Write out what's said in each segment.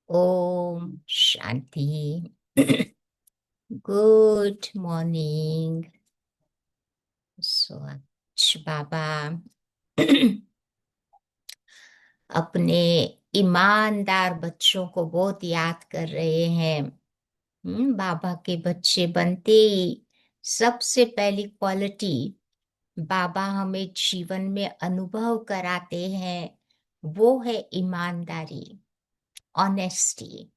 Om Shanti. Good morning. स्वच्छ बाबा अपने ईमानदार बच्चों को बहुत याद कर रहे हैं। बाबा के बच्चे बनते ही सबसे पहली क्वालिटी बाबा हमें जीवन में अनुभव कराते हैं, वो है ईमानदारी, ऑनेस्टी।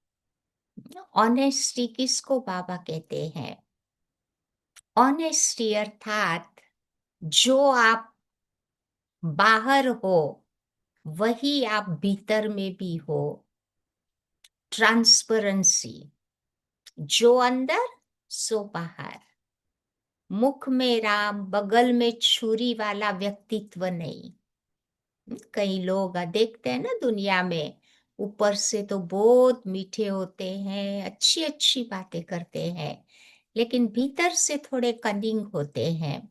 ऑनेस्टी किसको बाबा कहते हैं? ऑनेस्टी अर्थात जो आप बाहर हो वही आप भीतर में भी हो। ट्रांसपेरेंसी, जो अंदर सो बाहर। मुख में राम बगल में छुरी वाला व्यक्तित्व नहीं। कई लोग देखते हैं ना दुनिया में, ऊपर से तो बहुत मीठे होते हैं, अच्छी अच्छी बातें करते हैं, लेकिन भीतर से थोड़े कनिंग होते हैं,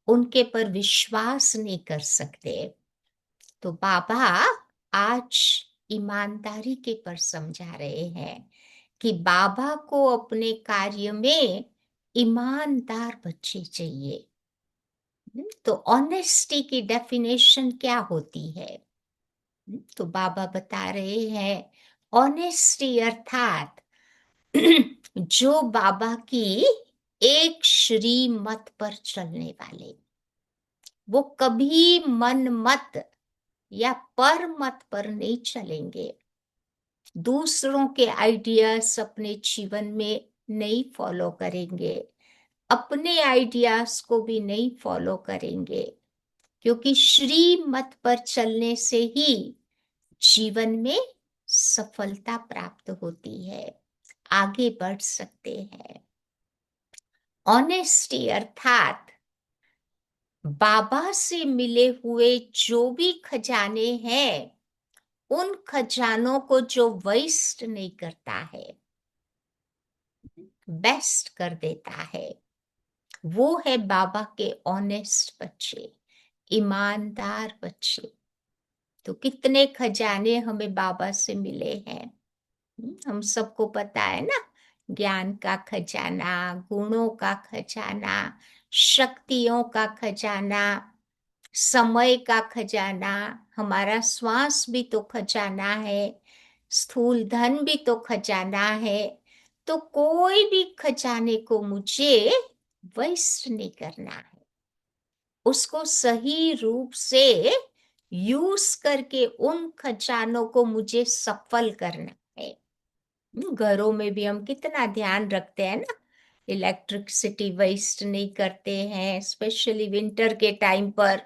उनके पर विश्वास नहीं कर सकते। तो बाबा आज ईमानदारी के पर समझा रहे हैं कि बाबा को अपने कार्य में ईमानदार बच्चे चाहिए। तो ऑनेस्टी की डेफिनेशन क्या होती है? तो बाबा बता रहे हैं, ऑनेस्टी अर्थात जो बाबा की एक श्रीमत पर चलने वाले, वो कभी मन मत या पर मत पर नहीं चलेंगे। दूसरों के आइडियाज अपने जीवन में नहीं फॉलो करेंगे, अपने आइडियाज को भी नहीं फॉलो करेंगे, क्योंकि श्रीमत पर चलने से ही जीवन में सफलता प्राप्त होती है, आगे बढ़ सकते हैं। ऑनेस्टी अर्थात बाबा से मिले हुए जो भी खजाने हैं, उन खजानों को जो वेस्ट नहीं करता है, बेस्ट कर देता है, वो है बाबा के ऑनेस्ट बच्चे, ईमानदार बच्चे। तो कितने खजाने हमें बाबा से मिले हैं, हम सबको पता है ना। ज्ञान का खजाना, गुणों का खजाना, शक्तियों का खजाना, समय का खजाना, हमारा श्वास भी तो खजाना है, स्थूल धन भी तो खजाना है। तो कोई भी खजाने को मुझे वेस्ट नहीं करना है, उसको सही रूप से यूज करके उन खजानों को मुझे सफल करना है। घरों में भी हम कितना ध्यान रखते हैं ना, इलेक्ट्रिसिटी वेस्ट नहीं करते हैं, स्पेशली विंटर के टाइम पर।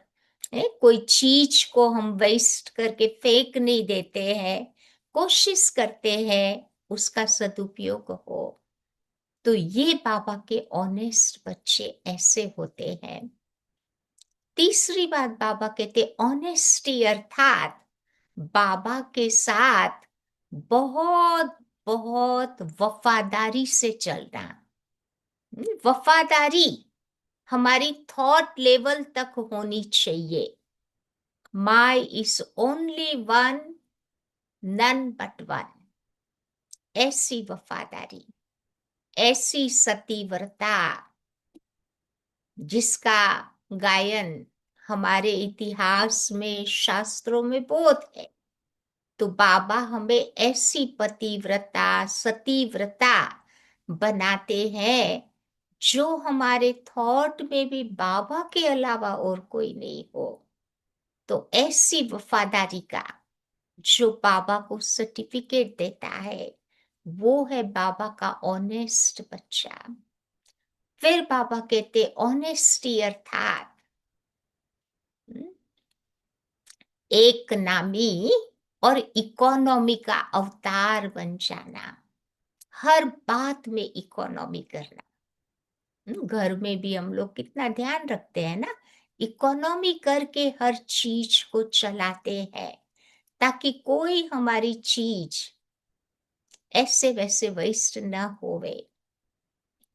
कोई चीज को हम वेस्ट करके फेंक नहीं देते हैं, कोशिश करते हैं उसका सदुपयोग हो। तो ये बाबा के ऑनेस्ट बच्चे ऐसे होते हैं। तीसरी बात बाबा कहते ऑनेस्टी अर्थात बाबा के साथ बहुत बहुत वफादारी से चलना। वफादारी हमारी थॉट लेवल तक होनी चाहिए। My is only one, none but one. ऐसी वफादारी, ऐसी सतीव्रता जिसका गायन हमारे इतिहास में, शास्त्रों में बहुत है। तो बाबा हमें ऐसी पतिव्रता, सतीव्रता बनाते हैं जो हमारे थॉट में भी बाबा के अलावा और कोई नहीं हो। तो ऐसी वफादारी का जो बाबा को सर्टिफिकेट देता है, वो है बाबा का ऑनेस्ट बच्चा। फिर बाबा कहते ऑनेस्टी अर्थात एक नामी और इकोनॉमी का अवतार बन जाना। हर बात में इकोनॉमी करना। घर में भी हम लोग कितना ध्यान रखते हैं ना, इकोनॉमी करके हर चीज को चलाते हैं, ताकि कोई हमारी चीज ऐसे वैसे वेस्ट ना होवे।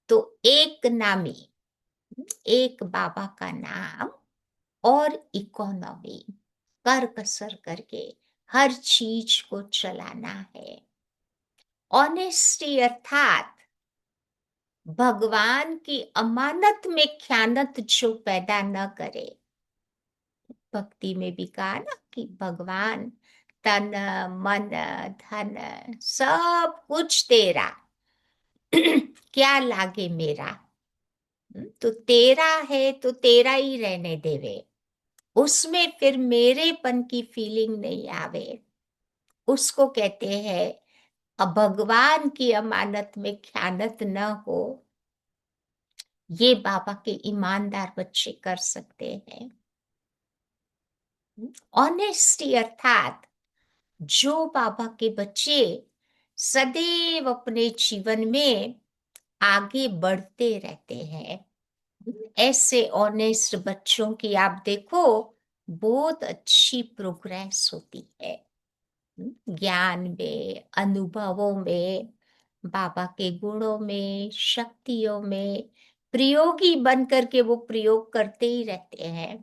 तो एक नामी, एक बाबा का नाम और इकोनॉमी, कर कसर करके हर चीज को चलाना है। ऑनेस्टी अर्थात भगवान की अमानत में ख्यानत जो पैदा न करे। भक्ति में भी कहा ना कि भगवान तन मन धन सब कुछ तेरा क्या लागे मेरा। तो तेरा है तो तेरा ही रहने देवे, उसमें फिर मेरेपन की फीलिंग नहीं आवे, उसको कहते हैं अब भगवान की अमानत में ख्यानत न हो। ये बाबा के ईमानदार बच्चे कर सकते हैं। ऑनेस्टी अर्थात जो बाबा के बच्चे सदैव अपने जीवन में आगे बढ़ते रहते हैं, ऐसे ऑनेस्ट बच्चों की आप देखो बहुत अच्छी प्रोग्रेस होती है ज्ञान में, अनुभवों में, बाबा के गुणों में, शक्तियों में प्रयोगी बन करके वो प्रयोग करते ही रहते हैं,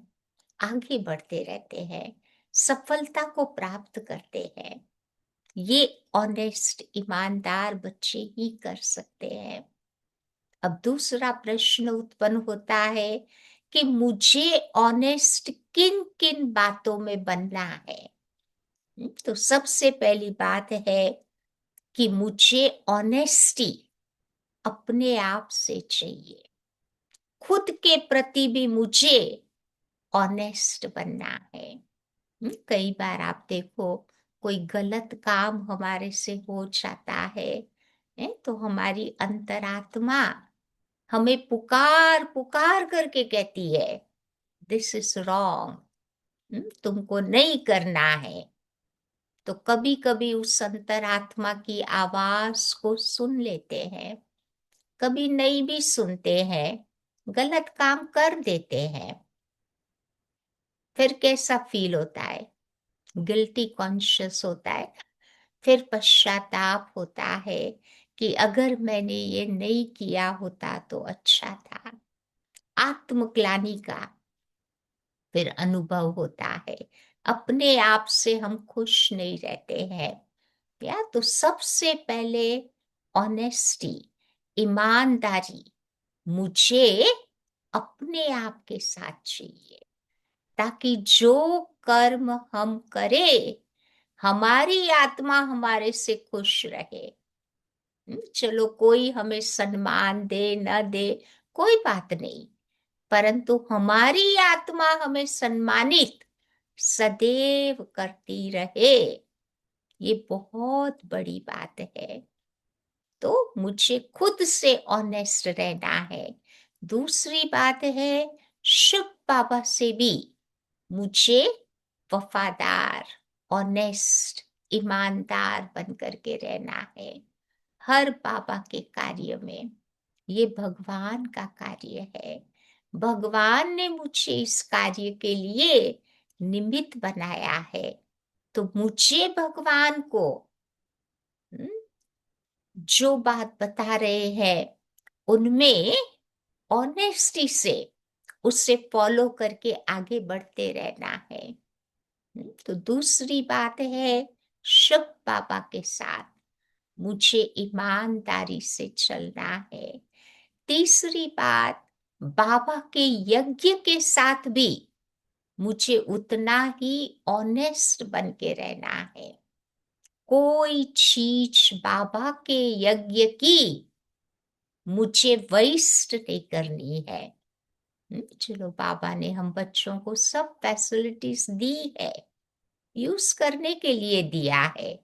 आगे बढ़ते रहते हैं, सफलता को प्राप्त करते हैं। ये ऑनेस्ट ईमानदार बच्चे ही कर सकते हैं। अब दूसरा प्रश्न उत्पन्न होता है कि मुझे ऑनेस्ट किन किन बातों में बनना है। तो सबसे पहली बात है कि मुझे ऑनेस्टी अपने आप से चाहिए, खुद के प्रति भी मुझे ऑनेस्ट बनना है। कई बार आप देखो कोई गलत काम हमारे से हो जाता है, तो हमारी अंतरात्मा हमें पुकार पुकार करके कहती है दिस इज रॉन्ग, तुमको नहीं करना है। तो कभी कभी उस अंतरात्मा की आवाज को सुन लेते हैं, कभी नहीं भी सुनते हैं, गलत काम कर देते हैं। फिर कैसा फील होता है? गिल्टी कॉन्शियस होता है, फिर पश्चाताप होता है कि अगर मैंने ये नहीं किया होता तो अच्छा था। आत्मग्लानि का फिर अनुभव होता है, अपने आप से हम खुश नहीं रहते हैं। या तो सबसे पहले ऑनेस्टी, ईमानदारी मुझे अपने आप के साथ चाहिए, ताकि जो कर्म हम करें हमारी आत्मा हमारे से खुश रहे। चलो कोई हमें सम्मान दे न दे कोई बात नहीं, परंतु हमारी आत्मा हमें सम्मानित सदैव करती रहे, ये बहुत बड़ी बात है। तो मुझे खुद से ऑनेस्ट रहना है। दूसरी बात है शिव बाबा से भी मुझे वफादार, ऑनेस्ट, ईमानदार बन करके रहना है हर बाबा के कार्य में। ये भगवान का कार्य है, भगवान ने मुझे इस कार्य के लिए निमित्त बनाया है। तो मुझे भगवान को जो बात बता रहे हैं उनमें ऑनेस्टी से उससे फॉलो करके आगे बढ़ते रहना है। तो दूसरी बात है शिव बाबा के साथ मुझे ईमानदारी से चलना है। तीसरी बात बाबा के यज्ञ के साथ भी मुझे उतना ही ऑनेस्ट बन के रहना है। कोई चीज बाबा के यज्ञ की मुझे वेस्ट नहीं करनी है। चलो बाबा ने हम बच्चों को सब फैसिलिटीज दी है, यूज करने के लिए दिया है,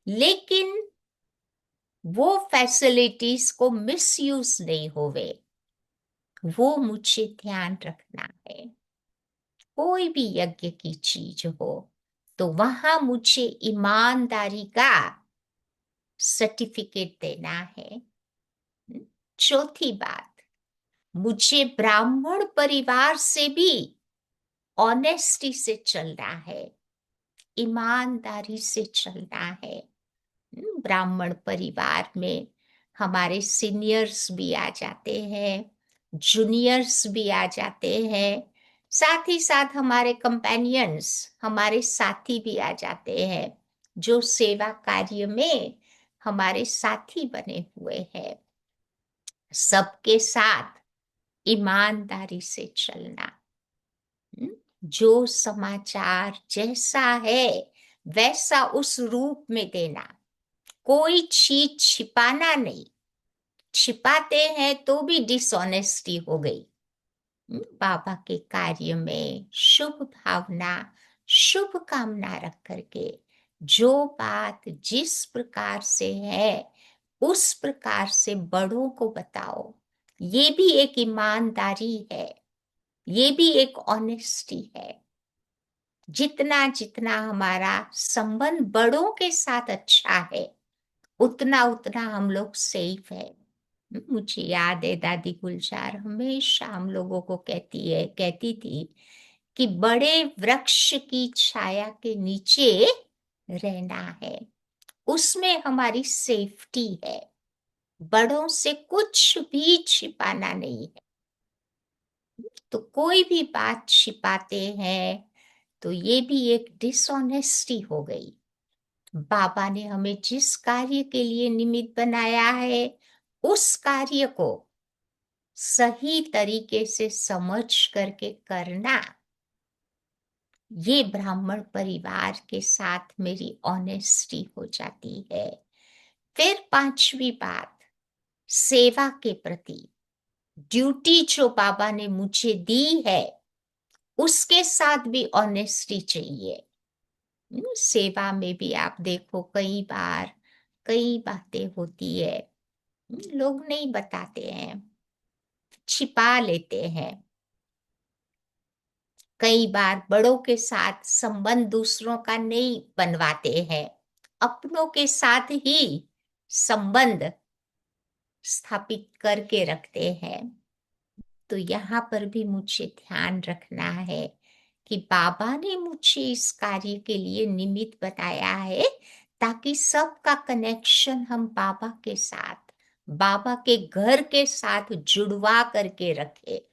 लेकिन वो फैसिलिटीज को मिसयूज नहीं होवे, वो मुझे ध्यान रखना है। कोई भी यज्ञ की चीज हो तो वहां मुझे ईमानदारी का सर्टिफिकेट देना है। चौथी बात, मुझे ब्राह्मण परिवार से भी ऑनेस्टी से चलना है, ईमानदारी से चलना है। ब्राह्मण परिवार में हमारे सीनियर्स भी आ जाते हैं, जूनियर्स भी आ जाते हैं, साथ ही साथ हमारे कंपेनियंस, हमारे साथी भी आ जाते हैं जो सेवा कार्य में हमारे साथी बने हुए हैं। सबके साथ ईमानदारी से चलना। जो समाचार जैसा है वैसा उस रूप में देना। कोई चीज छिपाना नहीं। छिपाते हैं तो भी डिसऑनेस्टी हो गई। बाबा के कार्य में शुभ भावना, शुभ कामना रख करके जो बात जिस प्रकार से है उस प्रकार से बड़ों को बताओ। ये भी एक ईमानदारी है, ये भी एक ऑनेस्टी है। जितना जितना हमारा संबंध बड़ों के साथ अच्छा है उतना उतना हम लोग सेफ है। मुझे याद है दादी गुलजार हमेशा हम लोगों को कहती थी कि बड़े वृक्ष की छाया के नीचे रहना है, उसमें हमारी सेफ्टी है। बड़ों से कुछ भी छिपाना नहीं है। तो कोई भी बात छिपाते हैं तो ये भी एक डिसऑनेस्टी हो गई। बाबा ने हमें जिस कार्य के लिए निमित्त बनाया है उस कार्य को सही तरीके से समझ करके करना, ये ब्राह्मण परिवार के साथ मेरी ऑनेस्टी हो जाती है। फिर पांचवी बात, सेवा के प्रति ड्यूटी जो बाबा ने मुझे दी है उसके साथ भी ऑनेस्टी चाहिए। सेवा में भी आप देखो कई बार कई बातें होती है, लोग नहीं बताते हैं, छिपा लेते हैं। कई बार बड़ों के साथ संबंध दूसरों का नहीं बनवाते हैं, अपनों के साथ ही संबंध स्थापित करके रखते हैं। तो यहाँ पर भी मुझे ध्यान रखना है कि बाबा ने मुझे इस कार्य के लिए निमित्त बताया है ताकि सबका कनेक्शन हम बाबा के साथ, बाबा के घर के साथ जुड़वा करके रखे।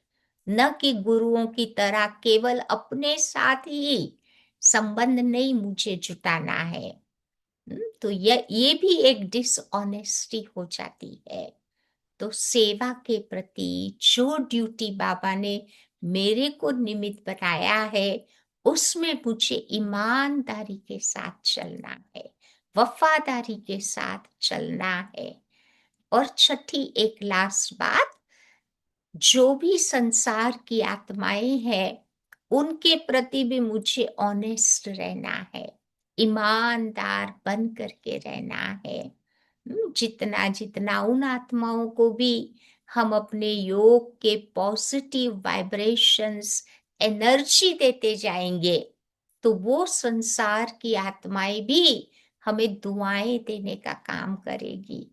न कि गुरुओं की तरह केवल अपने साथ ही संबंध नहीं मुझे जुटाना है। तो ये भी एक डिसऑनेस्टी हो जाती है। तो सेवा के प्रति जो ड्यूटी बाबा ने मेरे को निमित्त बनाया है उसमें मुझे ईमानदारी के साथ चलना है, वफादारी के साथ चलना है। और छठी एक लास्ट बात, जो भी संसार की आत्माएं हैं उनके प्रति भी मुझे ऑनेस्ट रहना है, ईमानदार बन करके रहना है। जितना जितना उन आत्माओं को भी हम अपने योग के पॉजिटिव वाइब्रेशंस, एनर्जी देते जाएंगे तो वो संसार की आत्माएं भी हमें दुआएं देने का काम करेगी।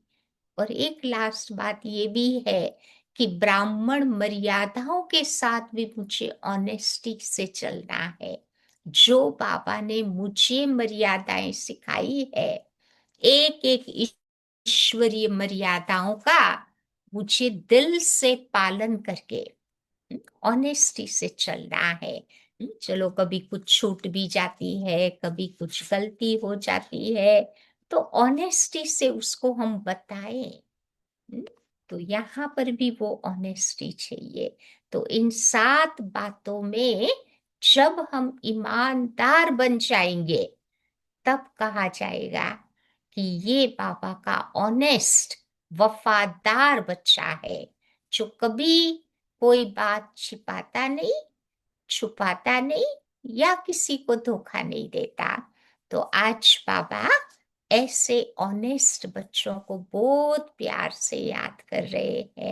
और एक लास्ट बात ये भी है कि ब्राह्मण मर्यादाओं के साथ भी मुझे ऑनेस्टी से चलना है। जो बाबा ने मुझे मर्यादाएं सिखाई है, एक एक ईश्वरीय मर्यादाओं का मुझे दिल से पालन करके ऑनेस्टी से चलना है। चलो कभी कुछ छूट भी जाती है, कभी कुछ गलती हो जाती है, तो ऑनेस्टी से उसको हम बताएं। तो यहाँ पर भी वो ऑनेस्टी चाहिए। तो इन 7 बातों में जब हम ईमानदार बन जाएंगे तब कहा जाएगा कि ये बाबा का ऑनेस्ट वफादार बच्चा है, जो कभी कोई बात छिपाता नहीं, छुपाता नहीं या किसी को धोखा नहीं देता। तो आज बाबा ऐसे ऑनेस्ट बच्चों को बहुत प्यार से याद कर रहे हैं।